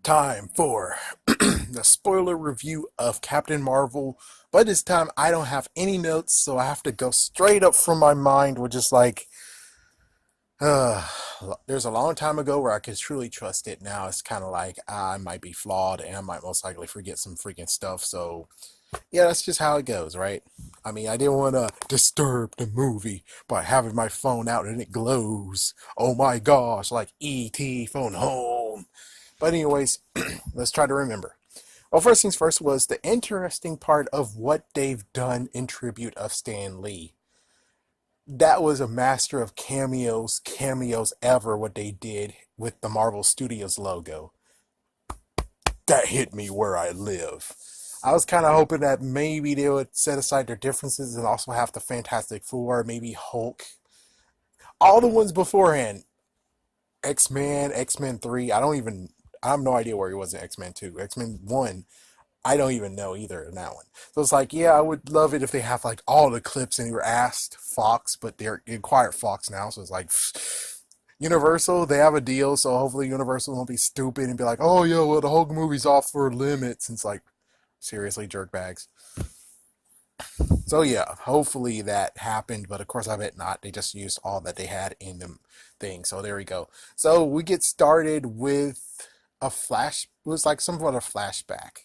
Time for the spoiler review of Captain Marvel. But this time I don't have any notes, so I have to go straight up from my mind, which is like, uh, there's a long time ago where I could truly trust it. Now it's kind of like I might be flawed and I might most likely forget some freaking stuff. So, yeah, that's just how it goes, right? I mean, I didn't want to disturb the movie by having my phone out and it glows. Oh my gosh, like E.T. phone home. But anyways, let's try to remember. Well, first things first was the interesting part of what they've done in tribute of Stan Lee. That was a master of cameos ever, what they did with the Marvel Studios logo. That hit me where I live. I was kind of hoping that maybe they would set aside their differences and also have the Fantastic Four, maybe Hulk. All the ones beforehand, X-Men, X-Men 3, I have no idea where he was in X-Men 2. X-Men 1, I don't even know either in that one. So it's like, yeah, I would love it if they have like all the clips and you were asked Fox, but they're acquired Fox now, so it's like Universal, they have a deal, so hopefully Universal won't be stupid and be like, oh yeah, well the whole movie's off for limits. And it's like, seriously, jerkbags. So yeah, hopefully that happened, but of course I bet not. They just used all that they had in the thing. So there we go. So we get started with a flash. It was like some sort of flashback.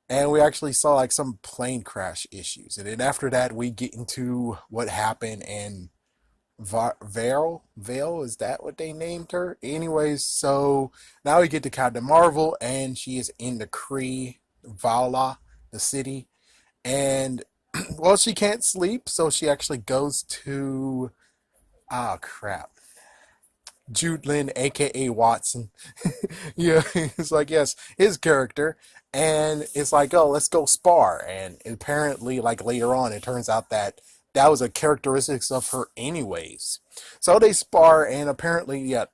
And we actually saw like some plane crash issues. And then after that, we get into what happened and Vale, is that what they named her? Anyways, so now we get to Captain Marvel, and she is in the Kree, Vala, the city. And well, she can't sleep, so she actually goes to crap. Jude Lin, aka Watson. Yeah, it's like, yes, his character. And it's like, oh, let's go spar. And apparently, like later on, it turns out that that was a characteristics of her anyways. So they spar, and apparently, yeah,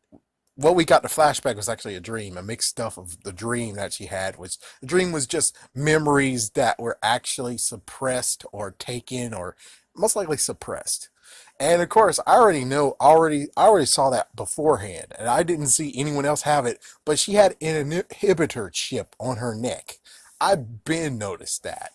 what we got the flashback was actually a dream, a mixed stuff of the dream that she had. Was the dream was just memories that were actually suppressed or taken or most likely suppressed. And of course, I already saw that beforehand, and I didn't see anyone else have it. But she had an inhibitor chip on her neck. I've been noticed that.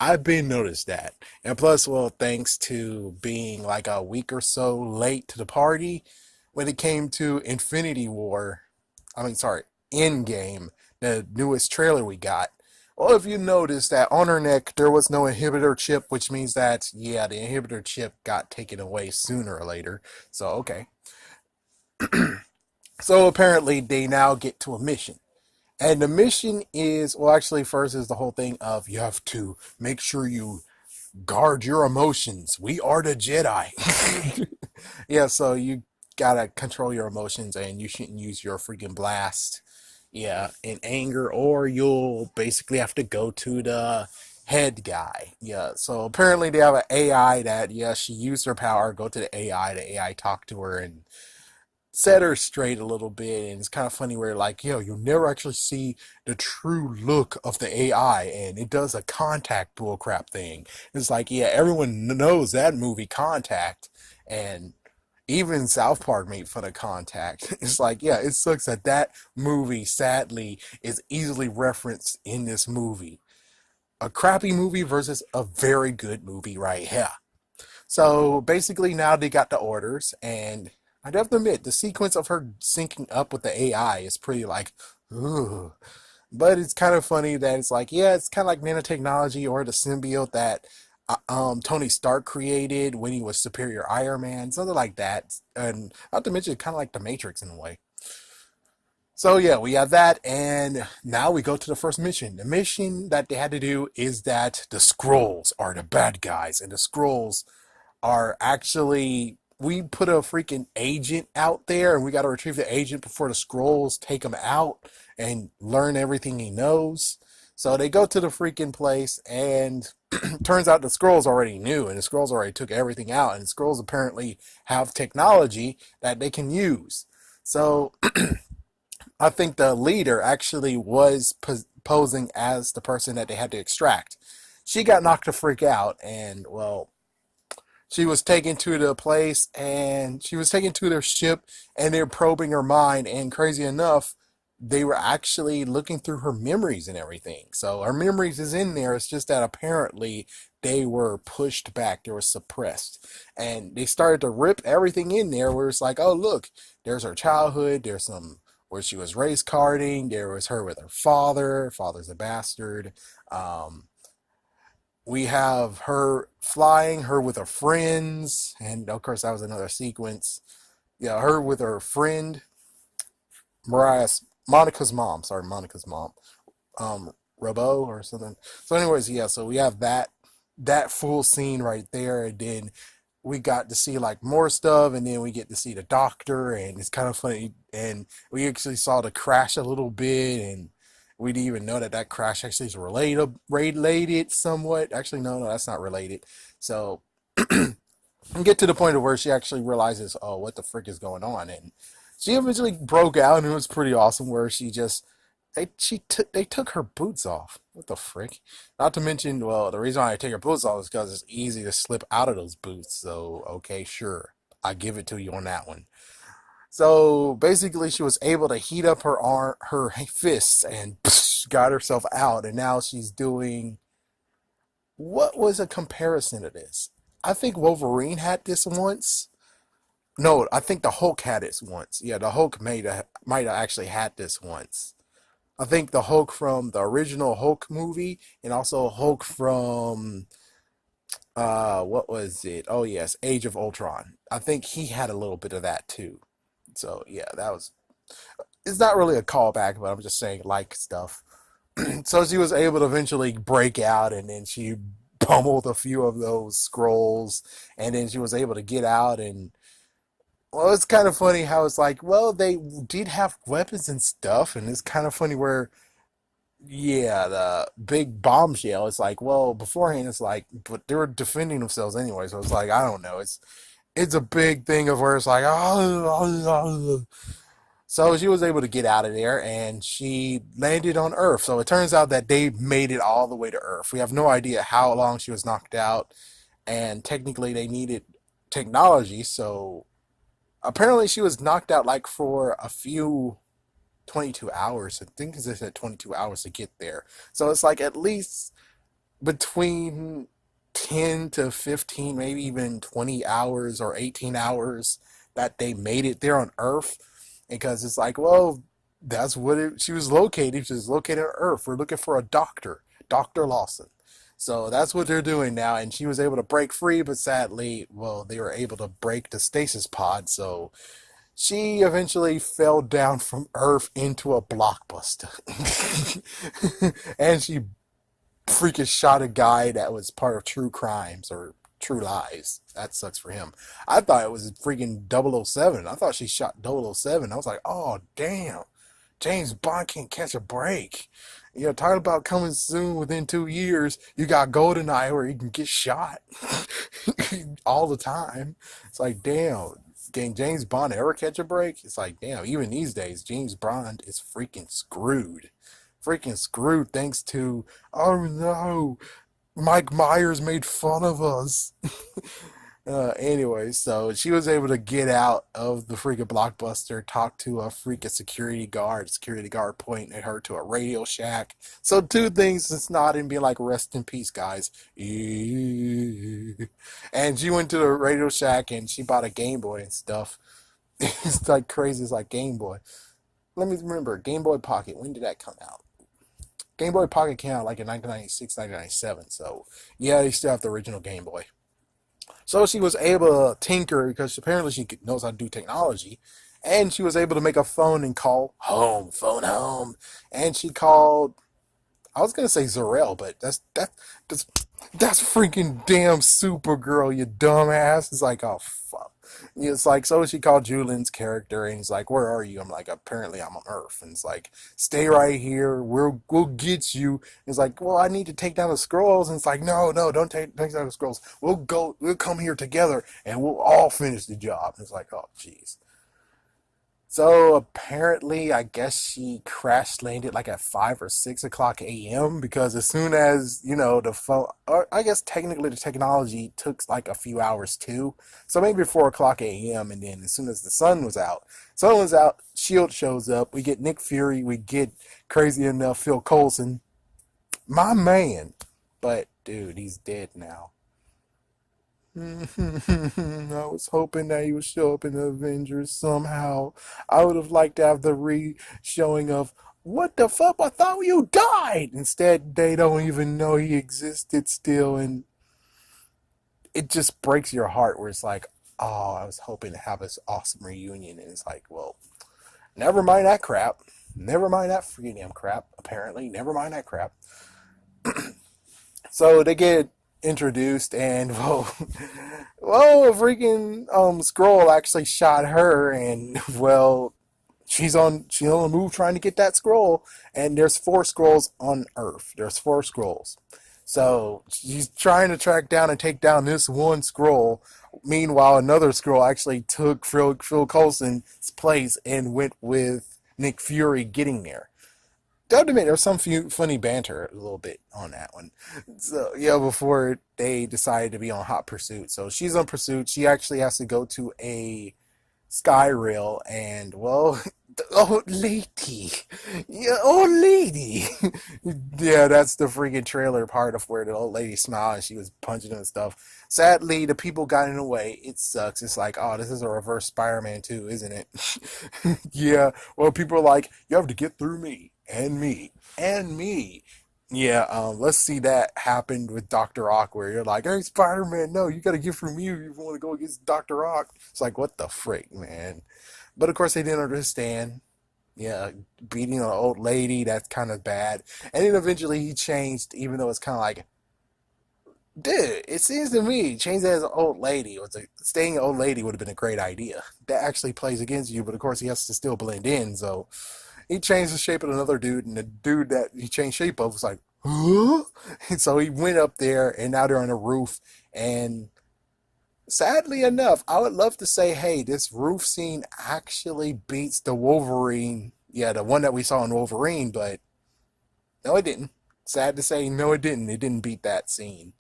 I've been noticed that. And plus, well, thanks to being like a week or so late to the party, when it came to Infinity War, I mean, sorry, Endgame, the newest trailer we got. Well, if you notice that on her neck there was no inhibitor chip, which means that, yeah, the inhibitor chip got taken away sooner or later. So, okay. So apparently they now get to a mission. And the mission is, well, actually, first is the whole thing of you have to make sure you guard your emotions. We are the Jedi. Yeah, so you gotta control your emotions and you shouldn't use your freaking blast, yeah, in anger, or you'll basically have to go to the head guy. Yeah, so apparently they have an AI that, yeah, she used her power, go to the AI talk to her and set her straight a little bit. And it's kind of funny where, like, yo, you'll never actually see the true look of the AI, and it does a contact bullcrap thing. It's like, yeah, everyone knows that movie Contact, and even South Park made fun of Contact. It's like, yeah, it sucks that that movie, sadly, is easily referenced in this movie. A crappy movie versus a very good movie right here. So basically, now they got the orders, and I have to admit, the sequence of her syncing up with the AI is pretty like, ooh. But it's kind of funny that it's like, yeah, it's kind of like nanotechnology or the symbiote that Tony Stark created when he was Superior Iron Man, something like that. And not to mention, kind of like the Matrix in a way. So yeah, we have that, and now we go to the first mission. The mission that they had to do is that the Skrulls are the bad guys, and the Skrulls are actually, we put a freaking agent out there and we got to retrieve the agent before the Skrulls take him out and learn everything he knows. So they go to the freaking place, and turns out the Skrulls already knew, and the Skrulls already took everything out, and the Skrulls apparently have technology that they can use. So I think the leader actually was posing as the person that they had to extract. She got knocked the freak out, and well, she was taken to the place, and she was taken to their ship, and they're probing her mind. And crazy enough, they were actually looking through her memories and everything. So her memories is in there. It's just that apparently they were pushed back, they were suppressed. And they started to rip everything in there where it's like, oh look, there's her childhood, there's some where she was race carding, there was her with her father, father's a bastard. Um, we have her flying, her with her friends, and of course that was another sequence. Yeah, her with her friend Monica's mom. Sorry, Monica's mom. Robo or something. So, anyways, yeah. So we have that full scene right there, and then we got to see like more stuff, and then we get to see the doctor, and it's kind of funny. And we actually saw the crash a little bit, and we didn't even know that that crash actually is related somewhat. Actually, no, that's not related. So and get to the point of where she actually realizes, oh, what the frick is going on, and she eventually broke out, and it was pretty awesome. Where she just they took her boots off. What the frick? Not to mention, well, the reason why I take her boots off is because it's easy to slip out of those boots. So okay, sure, I give it to you on that one. So basically, she was able to heat up her fists, and got herself out, and now she's doing what was a comparison to this? I think Wolverine had this once. No, I think the Hulk had it once. Yeah, the Hulk might have actually had this once. I think the Hulk from the original Hulk movie, and also Hulk from what was it? Oh yes, Age of Ultron. I think he had a little bit of that too. So yeah, that was. It's not really a callback, but I'm just saying like stuff. So she was able to eventually break out, and then she pummeled a few of those scrolls, and then she was able to get out. And well, it's kind of funny how it's like, well, they did have weapons and stuff, and it's kind of funny where, yeah, the big bombshell. It's like, well, beforehand, it's like, but they were defending themselves anyway, so it's like, I don't know, it's a big thing of where it's like, oh. So she was able to get out of there, and she landed on Earth. So it turns out that they made it all the way to Earth. We have no idea how long she was knocked out, and technically they needed technology. So apparently she was knocked out like for a few 22 hours. I think they said 22 hours to get there. So it's like at least between 10 to 15, maybe even 20 hours or 18 hours that they made it there on Earth. Because it's like, well, that's what she was located. She was located on Earth. We're looking for a doctor, Dr. Lawson. So that's what they're doing now. And she was able to break free, but sadly, well, they were able to break the stasis pod. So she eventually fell down from Earth into a blockbuster. And she freaking shot a guy that was part of True Crimes or True Lies. That sucks for him. I thought it was freaking 007. I thought she shot 007. I was like, oh, damn. James Bond can't catch a break. You know, talking about coming soon within 2 years, you got GoldenEye where you can get shot all the time. It's like, damn. Can James Bond ever catch a break? It's like, damn, even these days, James Bond is freaking screwed. Freaking screwed thanks to, oh no, Mike Myers made fun of us. Anyway, so she was able to get out of the freaking blockbuster, talk to a freaking security guard pointing her to a Radio Shack. So two things it's not and being like, rest in peace, guys. And she went to the Radio Shack and she bought a Game Boy and stuff. It's like crazy. It's like Game Boy. Let me remember, Game Boy Pocket. When did that come out? Game Boy Pocket came out like in 1996, 1997. So yeah, they still have the original Game Boy. So she was able to tinker because apparently she knows how to do technology. And she was able to make a phone and call home, phone home. And she called, I was gonna say Zarel, but that's that's freaking damn Supergirl, you dumbass. It's like, oh fuck. It's like, so she called Julian's character and he's like, where are you? I'm like, apparently I'm on Earth. And it's like, stay right here. We'll get you. And it's like, well, I need to take down the scrolls. And it's like, no, don't take down the scrolls. We'll come here together and we'll all finish the job. And it's like, oh jeez. So apparently, I guess she crash landed like at 5 or 6 o'clock a.m. because as soon as the phone, or I guess technically the technology took like a few hours too. So maybe 4 o'clock a.m. and then as soon as the sun was out, Shield shows up. We get Nick Fury. We get crazy enough Phil Coulson, my man. But dude, he's dead now. I was hoping that he would show up in the Avengers somehow. I would have liked to have the re-showing of what the fuck? I thought you died. Instead, they don't even know he existed still, and it just breaks your heart. Where it's like, oh, I was hoping to have this awesome reunion, and it's like, well, never mind that crap. Never mind that freaking crap. Apparently, never mind that crap. So they get introduced, and well, a freaking scroll actually shot her, and well, she's on the move trying to get that scroll, and there's four scrolls on Earth. There's four scrolls, so she's trying to track down and take down this one scroll. Meanwhile, another scroll actually took Phil Coulson's place and went with Nick Fury getting there. Gotta admit, there's some few funny banter a little bit on that one. So yeah, before they decided to be on Hot Pursuit. So she's on Pursuit. She actually has to go to a sky rail, and well, the old lady, yeah, old lady, yeah, that's the freaking trailer part of where the old lady smiled and she was punching and stuff. Sadly, the people got in the way. It sucks. It's like, oh, this is a reverse Spider-Man 2, isn't it? Yeah. Well, people are like, you have to get through me and me and me. Yeah, let's see that happen with Dr. Ock, where you're like, hey, Spider Man, no, you gotta get from you if you want to go against Dr. Ock. It's like, what the frick, man? But of course, they didn't understand. Yeah, beating an old lady, that's kind of bad. And then eventually he changed, even though it's kind of like, dude, it seems to me, change that as an old lady, or staying an old lady would have been a great idea. That actually plays against you, but of course, he has to still blend in, so he changed the shape of another dude, and the dude that he changed shape of was like, huh? And so he went up there, and now they're on a roof. And sadly enough, I would love to say, hey, this roof scene actually beats the Wolverine. Yeah, the one that we saw in Wolverine, but no, it didn't. Sad to say, no, it didn't. It didn't beat that scene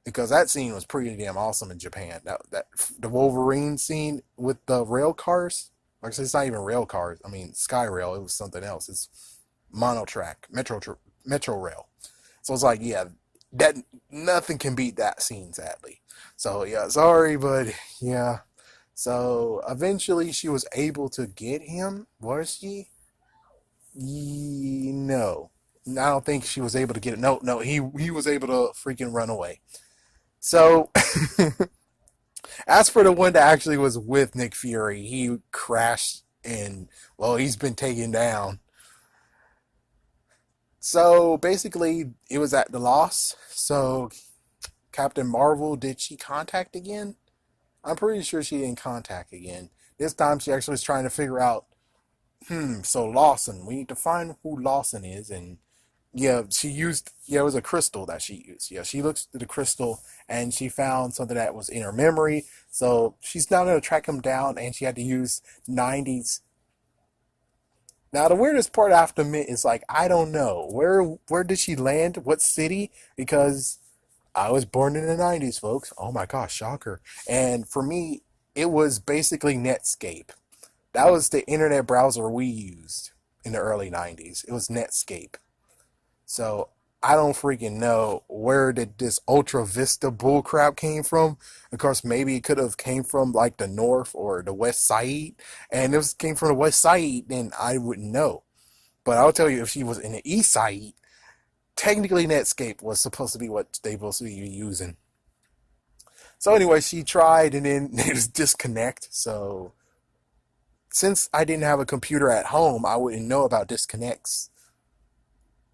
because that scene was pretty damn awesome in Japan. That the Wolverine scene with the rail cars. Like I said, it's not even rail cars. I mean, Sky Rail. It was something else. It's monotrack, Metro Rail. So it's like, yeah, that nothing can beat that scene, sadly. So yeah, sorry, but yeah. So eventually, she was able to get him. Was she? No, I don't think she was able to get it. No, no, he was able to freaking run away. So as for the one that actually was with Nick Fury, he crashed and well, he's been taken down. So basically, it was at the loss. So Captain Marvel, did she contact again? I'm pretty sure she didn't contact again. This time she actually was trying to figure out, so Lawson, we need to find who Lawson is. And yeah, it was a crystal that she used. Yeah, she looked at the crystal and she found something that was in her memory. So she's now going to track him down, and she had to use 90s. Now the weirdest part I have to admit is like I don't know where did she land? What city? Because I was born in the 90s, folks. Oh my gosh, shocker. And for me, it was basically Netscape. That was the internet browser we used in the early 90s. It was Netscape. So I don't freaking know where did this Ultra Vista bullcrap came from. Of course, maybe it could have came from like the north or the west side. And if it came from the west side, then I wouldn't know. But I'll tell you, if she was in the east side, technically Netscape was supposed to be what they were supposed to be using. So anyway, she tried and then it was disconnect. So since I didn't have a computer at home, I wouldn't know about disconnects.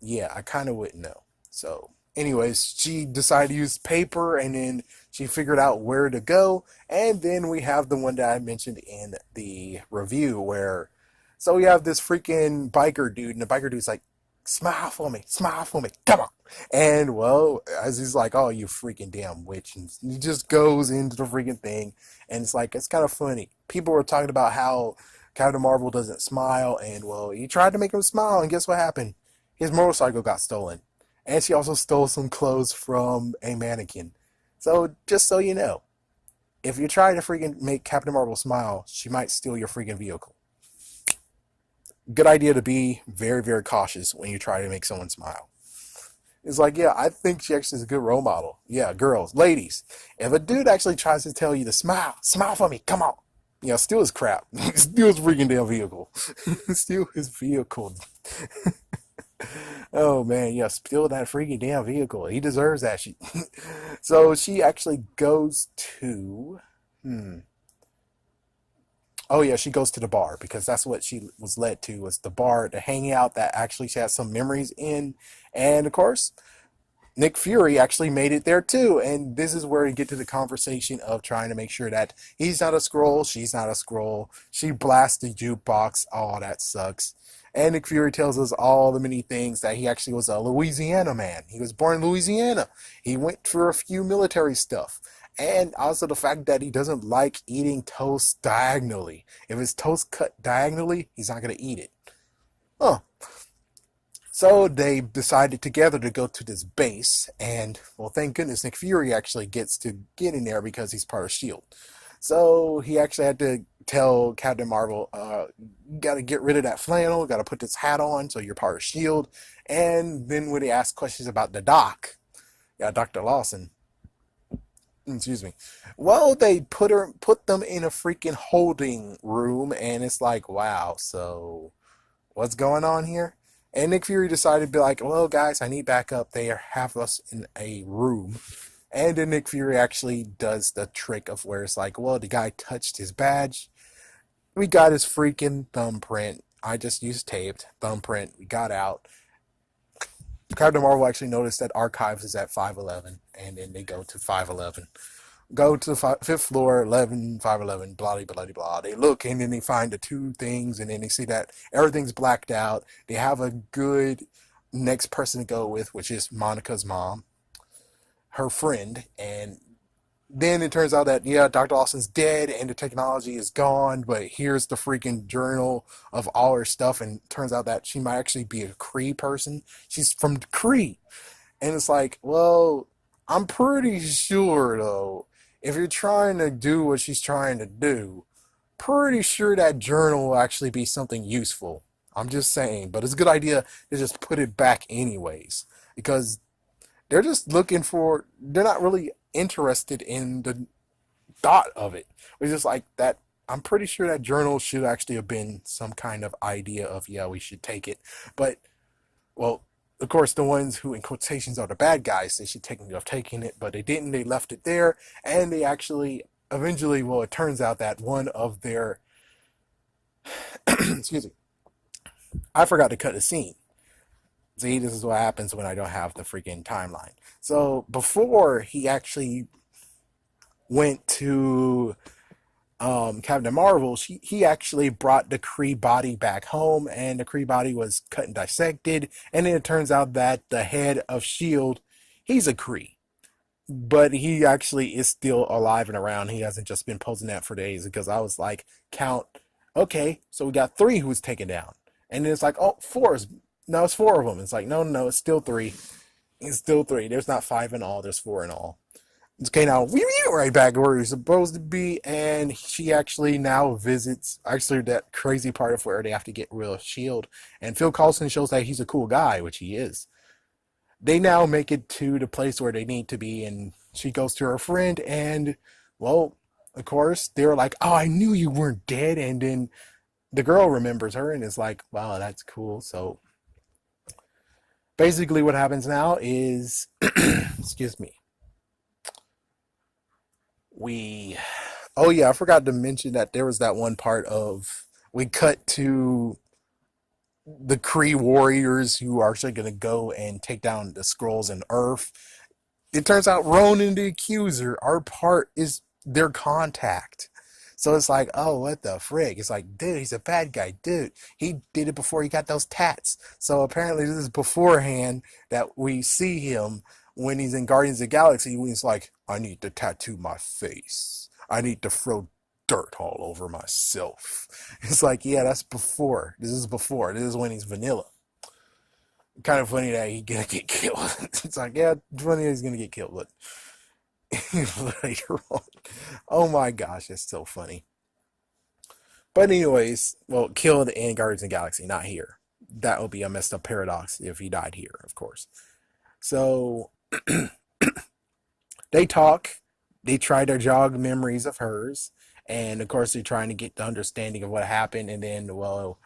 Yeah, I kind of wouldn't know. So, anyways, she decided to use paper, and then she figured out where to go. And then we have the one that I mentioned in the review where, so we have this freaking biker dude, and the biker dude's like, smile for me, come on. And well, as he's like, oh, you freaking damn witch. And he just goes into the freaking thing, and it's like, it's kind of funny. People were talking about how Captain Marvel doesn't smile, and well, he tried to make him smile, and guess what happened? His motorcycle got stolen. And she also stole some clothes from a mannequin. So, just so you know, if you try to freaking make Captain Marvel smile, she might steal your freaking vehicle. Good idea to be very, very cautious when you try to make someone smile. It's like, yeah, I think she actually is a good role model. Yeah, girls, ladies, if a dude actually tries to tell you to smile, smile for me, come on. Steal his crap. Steal his freaking damn vehicle. Steal his vehicle. Oh man, yeah, steal that freaking damn vehicle. He deserves that shit. So she actually goes to, hmm. Oh yeah, she goes to the bar because that's what she was led to, was the bar to hang out that actually she has some memories in. And of course, Nick Fury actually made it there too. And this is where you get to the conversation of trying to make sure that he's not a Skrull, she's not a Skrull. She blasts the jukebox. Oh, that sucks. And Nick Fury tells us all the many things that he actually was a Louisiana man. He was born in Louisiana. He went for a few military stuff. And also the fact that he doesn't like eating toast diagonally. If his toast cut diagonally, he's not going to eat it. Huh. So they decided together to go to this base, and well, thank goodness Nick Fury actually gets to get in there because he's part of S.H.I.E.L.D. So he actually had to tell Captain Marvel, you got to get rid of that flannel, got to put this hat on so you're part of S.H.I.E.L.D. And then when they asked questions about the doc, yeah, Dr. Lawson, excuse me, well, they put them in a freaking holding room, and it's like, wow, so what's going on here? And Nick Fury decided to be like, well, guys, I need backup. They have us in a room. And then Nick Fury actually does the trick of where it's like, well, the guy touched his badge. We got his freaking thumbprint. I just used taped thumbprint. We got out. Captain Marvel actually noticed that Archives is at 511. And then they go to 511. Go to the fifth floor, 11, 511, blah, blah, blah, blah. They look, and then they find the two things, and then they see that everything's blacked out. They have a good next person to go with, which is Monica's mom, her friend, and then it turns out that, yeah, Dr. Lawson's dead, and the technology is gone, but here's the freaking journal of all her stuff, and it turns out that she might actually be a Kree person. She's from Kree. And it's like, well, I'm pretty sure, though, if you're trying to do what she's trying to do, pretty sure that journal will actually be something useful. I'm just saying, but it's a good idea to just put it back anyways, because they're just looking for, they're not really interested in the thought of it. It's just like that. I'm pretty sure that journal should actually have been some kind of idea of, yeah, we should take it. But, well, of course, the ones who, in quotations, are the bad guys, they should technically have taken it, but they didn't. They left it there, and they actually, eventually, well, it turns out that one of their, excuse me, I forgot to cut a scene. See, this is what happens when I don't have the freaking timeline. So, before he actually went to Captain Marvel, he actually brought the Kree body back home, and the Kree body was cut and dissected, and then it turns out that the head of S.H.I.E.L.D., he's a Kree, but he actually is still alive and around. He hasn't just been posing that for days, because I was like, count, okay, so we got three who was taken down, and then it's like, oh, no, it's four of them. It's like, no, it's still three. It's still three. There's not five in all, there's four in all. Okay, now we get right back where he's supposed to be, and she actually now visits, actually, that crazy part of where they have to get rid of S.H.I.E.L.D. And Phil Coulson shows that he's a cool guy, which he is. They now make it to the place where they need to be, and she goes to her friend, and, well, of course, they're like, oh, I knew you weren't dead, and then the girl remembers her, and is like, wow, that's cool. So, basically what happens now is, excuse me, we oh yeah, I forgot to mention that there was that one part of, we cut to the Kree warriors who are actually going to go and take down the Skrulls in Earth. It turns out Ronan the Accuser, our part, is their contact. So it's like, oh, what the frig? It's like, dude, he's a bad guy. Dude, he did it before he got those tats. So apparently this is beforehand that we see him when he's in Guardians of the Galaxy, when he's like, I need to tattoo my face. I need to throw dirt all over myself. It's like, yeah, that's before. This is before. This is when he's vanilla. Kind of funny that he's gonna get killed. It's like, yeah, it's funny that he's gonna get killed, but later on. Oh my gosh, it's so funny. But anyways, well, killed in Guardians of the Galaxy, not here. That would be a messed up paradox if he died here, of course. So they talk, they try to jog memories of hers, and of course they're trying to get the understanding of what happened, and then, well,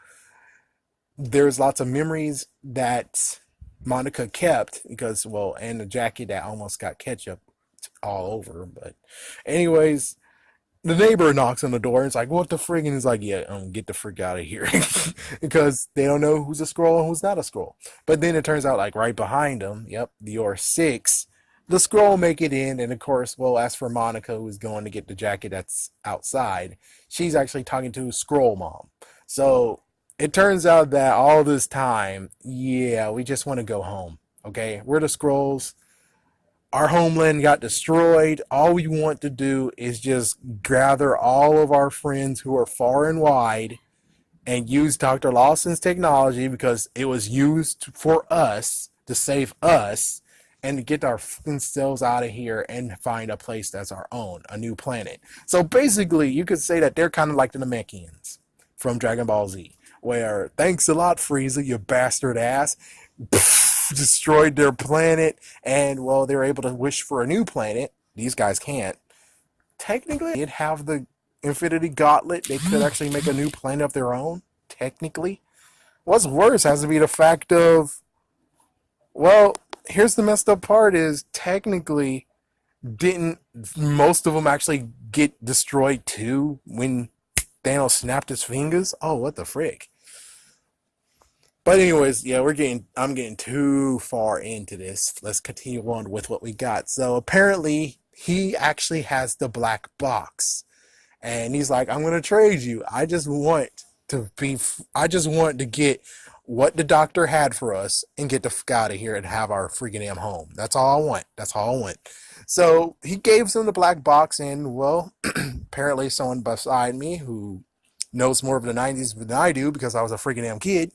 there's lots of memories that Monica kept because, well, and the jacket that almost got ketchup all over. But anyways, the neighbor knocks on the door and it's like, what the frig? And he's like, yeah, get the frig out of here. Because they don't know who's a scroll and who's not a scroll. But then it turns out, like, right behind them, yep, the Or 6, the scroll make it in. And of course, well, as for Monica, who's going to get the jacket that's outside, she's actually talking to Scroll Mom. So it turns out that all this time, yeah, we just want to go home. Okay, we're the scrolls. Our homeland got destroyed. All we want to do is just gather all of our friends who are far and wide and use Dr. Lawson's technology because it was used for us to save us and to get our selves out of here and find a place that's our own, a new planet. So basically, you could say that they're kind of like the Namekians from Dragon Ball Z, where thanks a lot, Frieza, you bastard ass. Destroyed their planet, and well, they're able to wish for a new planet. These guys can't. Technically, they'd have the Infinity Gauntlet. They could actually make a new planet of their own. Technically, what's worse has to be the fact of, well, here's the messed up part: is technically didn't most of them actually get destroyed too when Thanos snapped his fingers? Oh, what the frick! But anyways, yeah, I'm getting too far into this. Let's continue on with what we got. So apparently he actually has the black box. And he's like, I'm gonna trade you. I just want to get what the doctor had for us and get the fuck out of here and have our freaking damn home. That's all I want. That's all I want. So he gave them the black box, and well, apparently someone beside me who knows more of the 90s than I do because I was a freaking damn kid,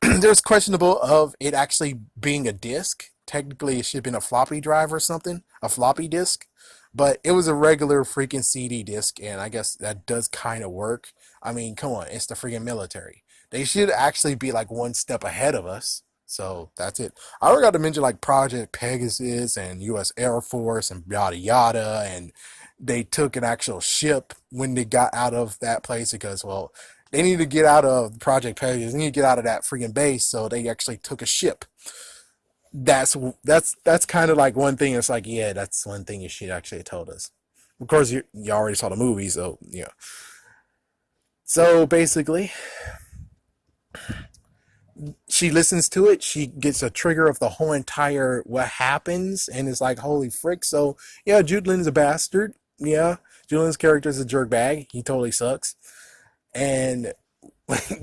there's questionable of it actually being a disc. Technically, it should have been a floppy drive or something, a floppy disk, but it was a regular freaking CD disc, and I guess that does kind of work. I mean, come on, it's the freaking military. They should actually be like one step ahead of us. So that's it. I forgot to mention like Project Pegasus and U.S. Air Force and yada yada, and they took an actual ship when they got out of that place because, well, they need to get out of Project Pegasus. They need to get out of that freaking base, so they actually took a ship. That's kind of like one thing. It's like, yeah, that's one thing you should actually have told us. Of course, you already saw the movie, so yeah. So basically, she listens to it. She gets a trigger of the whole entire what happens, and it's like, holy frick. So yeah, Jude Lin's a bastard. Yeah, Jude Lin's character is a jerkbag. He totally sucks. And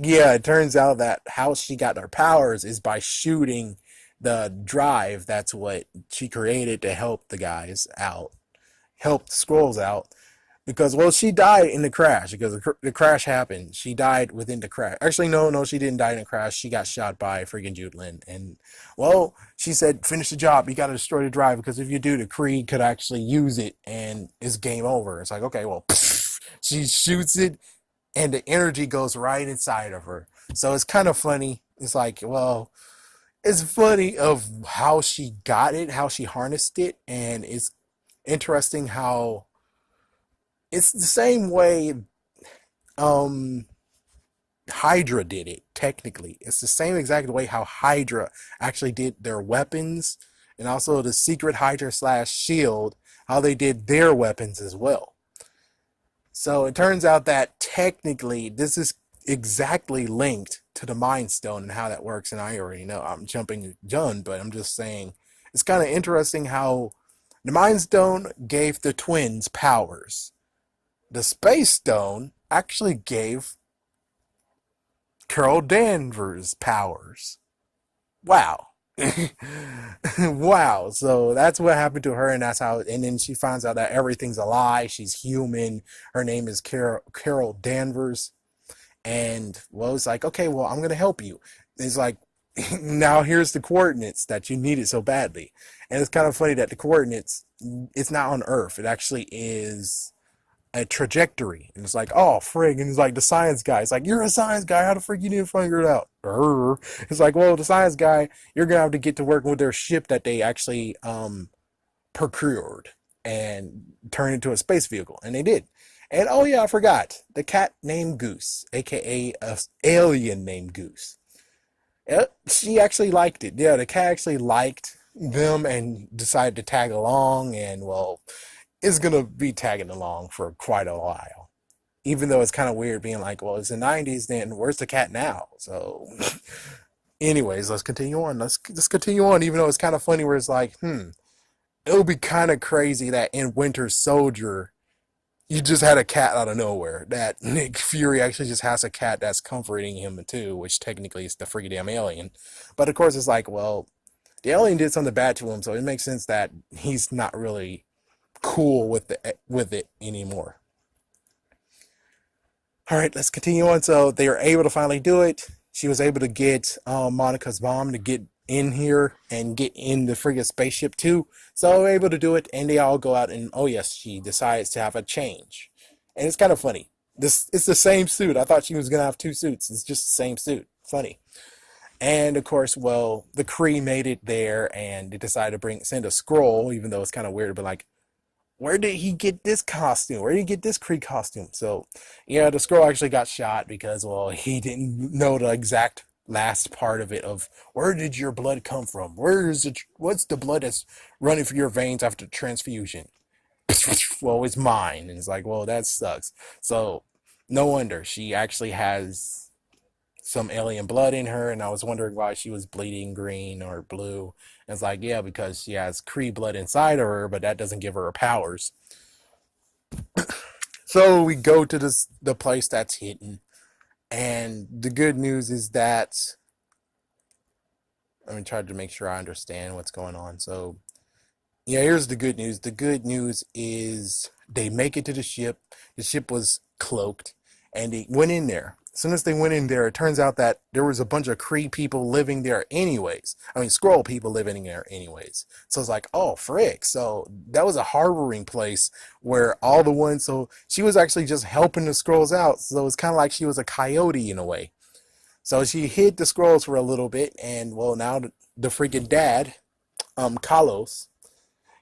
yeah, it turns out that how she got her powers is by shooting the drive. That's what she created to help the guys out, help the scrolls out. Because, well, she died in the crash because the crash happened. She died within the crash. Actually, no, she didn't die in the crash. She got shot by freaking Jude Lin. And, well, she said, finish the job. You got to destroy the drive because if you do, the Kree could actually use it and it's game over. It's like, okay, well, she shoots it and the energy goes right inside of her. So it's kind of funny. It's like, well, it's funny of how she got it, how she harnessed it, and it's interesting how it's the same way um Hydra did it, technically. It's the same exact way how Hydra actually did their weapons, and also the secret Hydra slash Shield, how they did their weapons as well. So it turns out that technically this is exactly linked to the Mind Stone and how that works. And I already know I'm jumping the gun, but I'm just saying it's kind of interesting how the Mind Stone gave the twins powers. The Space Stone actually gave Carol Danvers powers. Wow. Wow. So that's what happened to her, and that's how. And then she finds out that everything's a lie. She's human. Her name is Carol Danvers, and well, it's like, okay, well, I'm gonna help you. It's like, now here's the coordinates that you needed so badly, and it's kind of funny that the coordinates, it's not on Earth. It actually is a trajectory. And it's like, oh, frig. And it's like the science guy. It's like, you're a science guy. How the frick you didn't figure it out? It's like, well, the science guy, you're going to have to get to work with their ship that they actually procured and turn into a space vehicle. And they did. And oh, yeah, I forgot. The cat named Goose, aka a alien named Goose. She actually liked it. Yeah, the cat actually liked them and decided to tag along. And well, is gonna be tagging along for quite a while. Even though it's kind of weird being like, well, it's the '90s, then where's the cat now? So, anyways, let's continue on. Let's continue on. Even though it's kind of funny, where it's like, it would be kind of crazy that in Winter Soldier, you just had a cat out of nowhere. That Nick Fury actually just has a cat that's comforting him too, which technically is the freaky damn alien. But of course, it's like, well, the alien did something bad to him, so it makes sense that he's not really cool with it anymore. All right, let's continue on. So they were able to finally do it. She was able to get Monica's mom to get in here and get in the friggin' spaceship too. So they were able to do it, and they all go out. And oh yes, she decides to have a change, and it's kind of funny. This it's the same suit. I thought she was gonna have two suits. It's just the same suit. Funny. And of course, well, the Kree made it there, and they decided to send a scroll, even though it's kind of weird, but like, where did he get this costume? Where did he get this Kree costume? So, yeah, the scroll actually got shot because, well, he didn't know the exact last part of it of where did your blood come from? Where is it? What's the blood that's running through your veins after transfusion? Well, it's mine. And it's like, well, that sucks. So, no wonder she actually has some alien blood in her, and I was wondering why she was bleeding green or blue. And it's like, yeah, because she has Kree blood inside of her, but that doesn't give her powers. So we go to the place that's hidden, and the good news is that let me try to make sure I understand what's going on. So yeah, here's the good news. The good news is they make it to the ship. The ship was cloaked, and they went in there. As soon as they went in there, it turns out that there was a bunch of Kree people living there anyways. I mean, Skrull people living there anyways. So it's like, oh, frick. So that was a harboring place where all the ones, so she was actually just helping the Skrulls out. So it's kind of like she was a coyote in a way. So she hid the Skrulls for a little bit, and well, now the freaking dad, Kalos,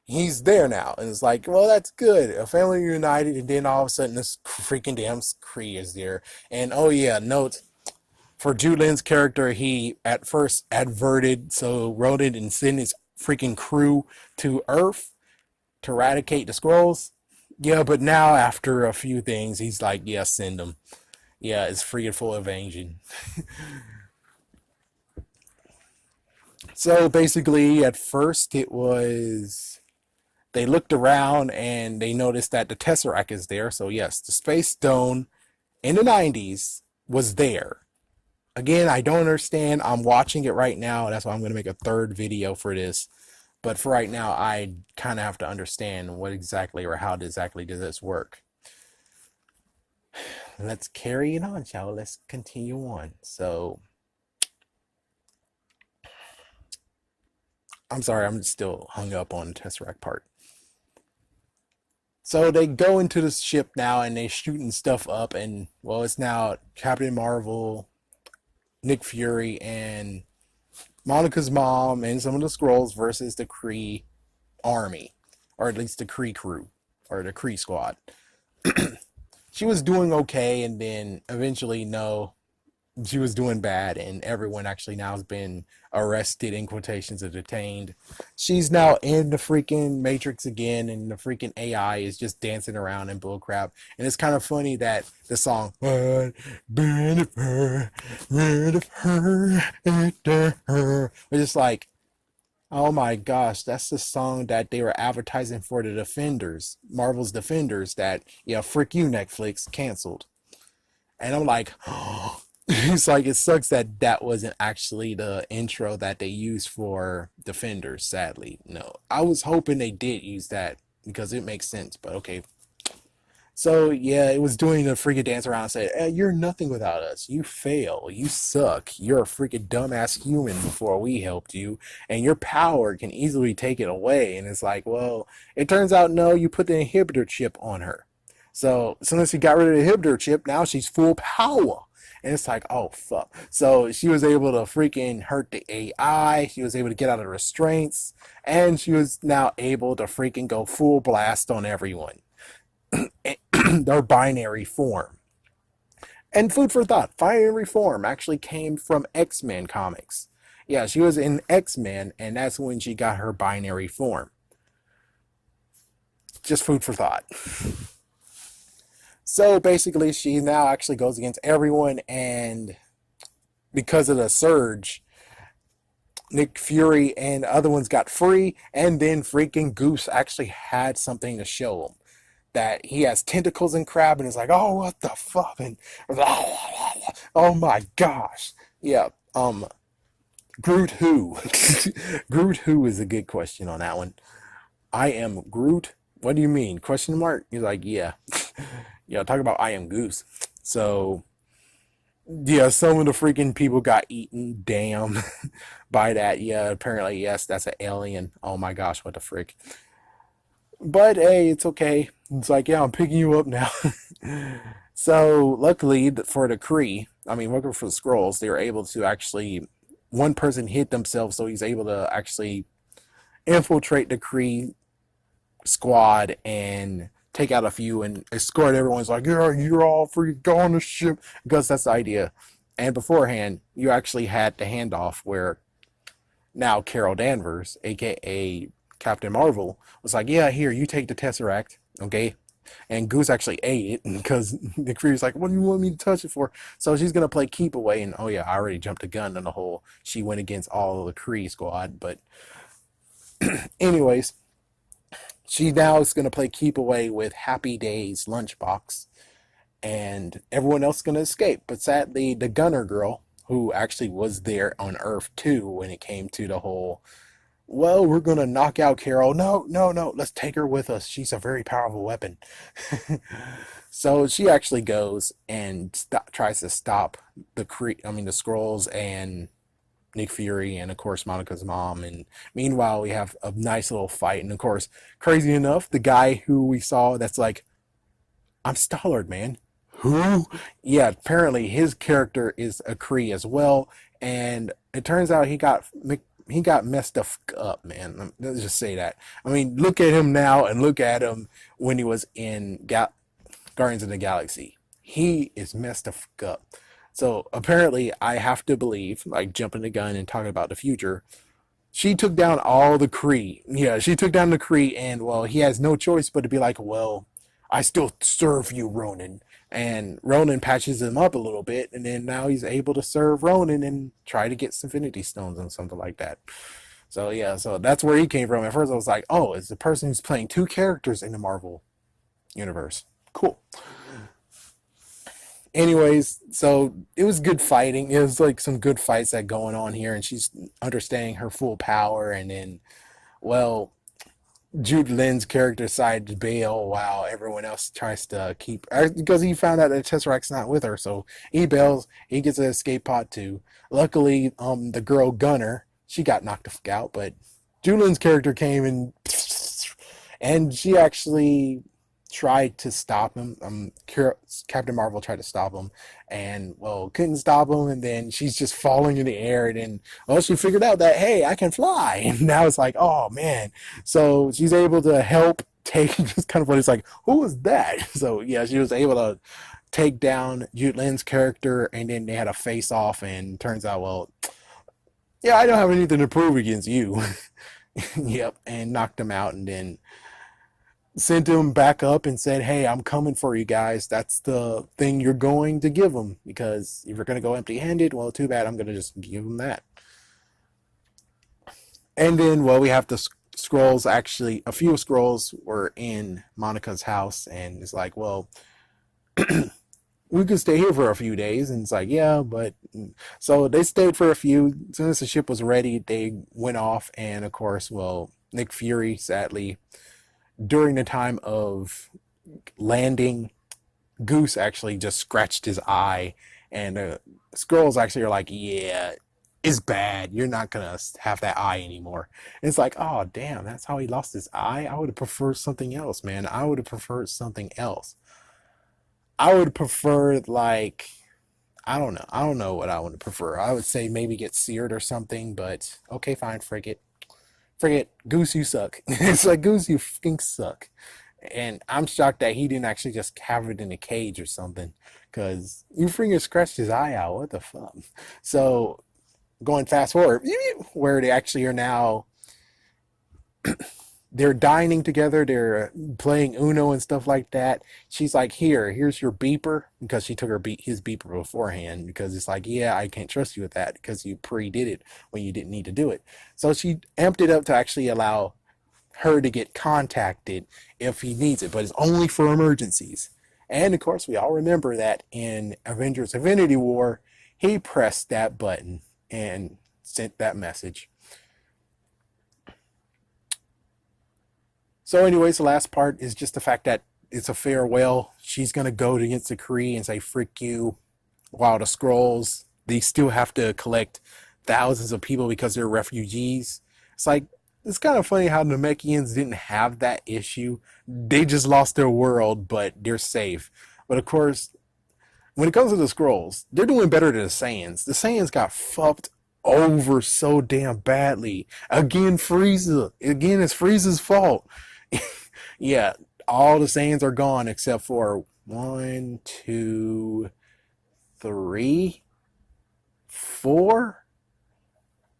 he's there now, and it's like, well, that's good. A family united, and then all of a sudden, this freaking damn Kree is there. And oh yeah, note for Julian's character, he at first adverted, so wrote it and sent his freaking crew to Earth to eradicate the Skrulls. Yeah, but now after a few things, he's like, yeah, send them. Yeah, it's freaking full of evasion. So basically, at first, it was they looked around and they noticed that the Tesseract is there. So yes, the Space Stone in the '90s was there. Again, I don't understand. I'm watching it right now. That's why I'm going to make a third video for this. But for right now, I kind of have to understand what exactly or how exactly does this work. Let's carry it on, shall we? Let's continue on. So, I'm sorry, I'm still hung up on the Tesseract part. So they go into the ship now and they shooting stuff up, and well, it's now Captain Marvel, Nick Fury, and Monica's mom and some of the Skrulls versus the Kree army, or at least the Kree crew, or the Kree squad. She was doing okay, and then eventually, no, she was doing bad, and everyone actually now has been arrested in quotations or detained. She's now in the freaking Matrix again, and the freaking AI is just dancing around in bullcrap. And it's kind of funny that the song "What Been of Her, Rid of Her, After Her," was just like, oh my gosh, that's the song that they were advertising for the Defenders, Marvel's Defenders. That, yeah, frick you, Netflix canceled. And I'm like, oh. It's like it sucks that that wasn't actually the intro that they used for Defenders. Sadly, no. I was hoping they did use that because it makes sense. But okay, so yeah, it was doing a freaking dance around and said, "You're nothing without us. You fail. You suck. You're a freaking dumbass human before we helped you, and your power can easily take it away." And it's like, well, it turns out no, you put the inhibitor chip on her. So as soon as she got rid of the inhibitor chip, now she's full power. And it's like, oh fuck. So she was able to freaking hurt the AI. She was able to get out of restraints, and she was now able to freaking go full blast on everyone. Their binary form. And food for thought, binary form actually came from X-Men comics. Yeah, she was in X-Men, and that's when she got her binary form. Just food for thought. So basically, she now actually goes against everyone, and because of the surge, Nick Fury and other ones got free, and then freaking Goose actually had something to show him that he has tentacles in crab, and it's like, oh, what the fuck? And oh my gosh, yeah. Groot who? Groot who is a good question on that one. I am Groot. What do you mean? Question mark? He's like, yeah, yeah. Talk about I am Goose. So yeah, some of the freaking people got eaten. Damn, by that. Yeah, apparently yes, that's an alien. Oh my gosh, what the frick? But hey, it's okay. It's like, yeah, I'm picking you up now. So luckily for the Kree, I mean, luckily for the Skrulls, they were able to actually one person hit themselves, so he's able to actually infiltrate the Kree squad and take out a few and escort everyone's like, yeah, you're all free, go on the ship, because that's the idea. And beforehand, you actually had the handoff where now Carol Danvers, aka Captain Marvel, was like, yeah, here, you take the Tesseract, okay? And Goose actually ate it because the Kree was like, what do you want me to touch it for? So she's going to play keep away. And oh, yeah, I already jumped a gun on the whole. She went against all of the Kree squad. But, anyways, she now is going to play keep away with Happy Days lunchbox. And everyone else is going to escape. But sadly, the Gunner girl, who actually was there on Earth too when it came to the whole, well, we're going to knock out Carol. No, no, no. Let's take her with us. She's a very powerful weapon. So she actually goes and tries to stop the Skrulls and Nick Fury and of course Monica's mom. And meanwhile, we have a nice little fight. And of course, crazy enough, the guy who we saw that's like, I'm Stallard, man. Who? Yeah, apparently his character is a Kree as well. And it turns out he got messed up, man. Let's just say that. I mean, look at him now and look at him when he was in Guardians of the Galaxy. He is messed the fuck up. So apparently, I have to believe, like jumping the gun and talking about the future, she took down all the Kree. Yeah, she took down the Kree, and well, he has no choice but to be like, well, I still serve you, Ronan. And Ronan patches him up a little bit, and then now he's able to serve Ronan and try to get Infinity Stones and something like that. So yeah, so that's where he came from. At first, I was like, oh, it's the person who's playing two characters in the Marvel universe. Cool. Anyways, so it was good fighting. It was like some good fights that going on here, and she's understanding her full power. And then, well, Jude Lynn's character decided to bail while everyone else tries to keep, because he found out that Tesseract's not with her. So he bails. He gets an escape pod too. Luckily, the girl Gunner, she got knocked the fuck out, but Jude Lynn's character came and she actually tried to stop him. Captain Marvel tried to stop him, and well, couldn't stop him. And then she's just falling in the air, and then well, she figured out that hey, I can fly, and now it's like, oh man. So she's able to help take. Just kind of funny. It's like, who was that? So yeah, she was able to take down Jude Lynn's character, and then they had a face off, and turns out, well, yeah, I don't have anything to prove against you. Yep, and knocked him out, and then sent him back up and said, hey, I'm coming for you guys. That's the thing you're going to give them, because if you're going to go empty handed, well, too bad. I'm going to just give them that. And then, well, we have the Skrulls. Actually, a few Skrulls were in Monica's house, and it's like, well, we could stay here for a few days. And it's like, yeah, but so they stayed for a few. As soon as the ship was ready, they went off. And of course, well, Nick Fury, sadly, during the time of landing, Goose actually just scratched his eye. And Skrulls actually are like, yeah, it's bad. You're not going to have that eye anymore. And it's like, oh, damn, that's how he lost his eye? I would have preferred something else, man. I would have preferred something else. I would prefer, like, I don't know. I don't know what I would prefer. I would say maybe get seared or something, but okay, fine, frig it. Frig it. Goose, you suck. It's like, Goose, you fucking suck. And I'm shocked that he didn't actually just have it in a cage or something, because you freaking scratched his eye out. What the fuck? So, going fast forward, where they actually are now, they're dining together, they're playing Uno and stuff like that. She's like, here's your beeper, because she took his beeper beforehand, because it's like, yeah, I can't trust you with that because you pre-did it when you didn't need to do it. So she amped it up to actually allow her to get contacted if he needs it, but it's only for emergencies. And of course, we all remember that in Avengers Infinity War, he pressed that button and sent that message. So anyways, the last part is just the fact that it's a farewell. She's going to go against the Kree and say, frick you. While the Skrulls, they still have to collect thousands of people because they're refugees. It's like, it's kind of funny how the Namekians didn't have that issue. They just lost their world, but they're safe. But of course, when it comes to the Skrulls, they're doing better than the Saiyans. The Saiyans got fucked over so damn badly. Again, Frieza. Again, it's Frieza's fault. Yeah, all the Saiyans are gone except for 1, 2, 3, 4.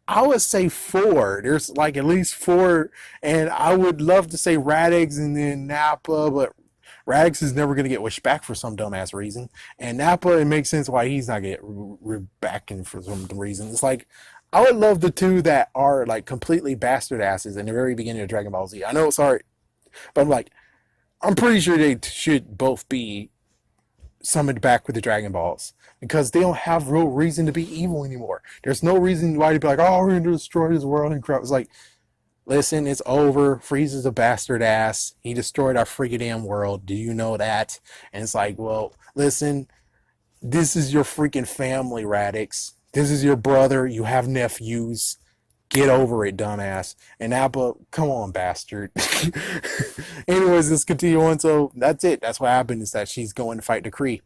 I would say 4. There's like at least 4, and I would love to say Radix and then Nappa, but Radix is never going to get wished back for some dumbass reason. And Nappa, it makes sense why he's not going to get back in for some reason. It's like, I would love the two that are like completely bastard asses in the very beginning of Dragon Ball Z. I know, sorry, but I'm pretty sure they should both be summoned back with the Dragon Balls, because they don't have real reason to be evil anymore. There's no reason why to be like, oh, we're going to destroy this world and crap. It's like, listen, it's over. Frieza's a bastard ass. He destroyed our freaking damn world. Do you know that? And it's like, well, listen, this is your freaking family, Radix. This is your brother. You have nephews. Get over it, dumbass. And Appa, come on, bastard. Anyways, let's continue on. So that's it. That's what happened, is that she's going to fight the Kree.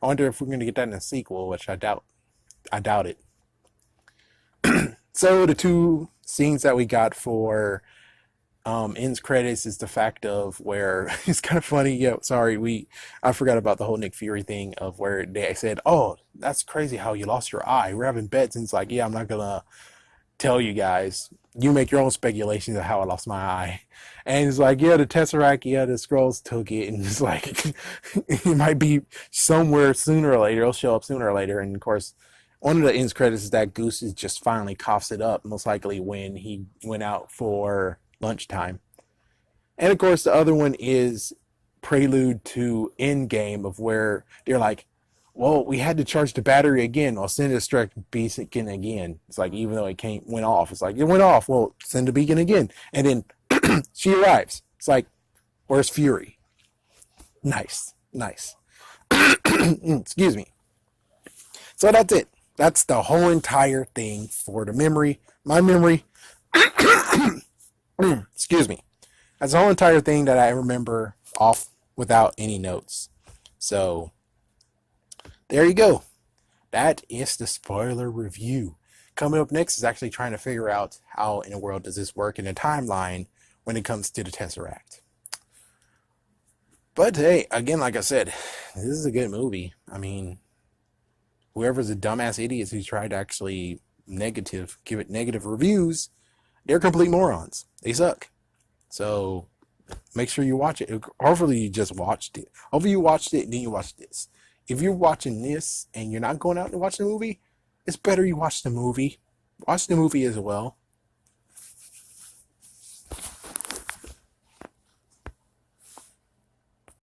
I wonder if we're going to get that in a sequel, which I doubt. I doubt it. So the two scenes that we got for ends credits is the fact of where it's kind of funny. Yeah, sorry, I forgot about the whole Nick Fury thing of where they said, "Oh, that's crazy how you lost your eye. We're having bets," and it's like, yeah, I'm not gonna tell you guys. You make your own speculations of how I lost my eye. And it's like, yeah, the Tesseract, yeah, the Skrulls took it, and it's like, it might be somewhere sooner or later. It'll show up sooner or later. And of course, one of the ends credits is that Goose is just finally coughs it up, most likely when he went out for lunchtime. And of course, the other one is prelude to Endgame, of where they're like, well, we had to charge the battery again. I'll send a strike beacon again. It's like, even though it went off, it's like, it went off. Well, send a beacon again. And then she arrives. It's like, where's Fury? Nice. Excuse me. So that's it. That's the whole entire thing for the memory. My memory. Excuse me. That's the whole entire thing that I remember off without any notes. So there you go. That is the spoiler review. Coming up next is actually trying to figure out how in the world does this work in a timeline when it comes to the Tesseract. But hey, again, like I said, this is a good movie. I mean, whoever's a dumbass idiots who tried to actually give it negative reviews, they're complete morons. They suck. So make sure you watch it. Hopefully you just watched it. Hopefully you watched it and then you watched this. If you're watching this and you're not going out to watch the movie, it's better you watch the movie. Watch the movie as well.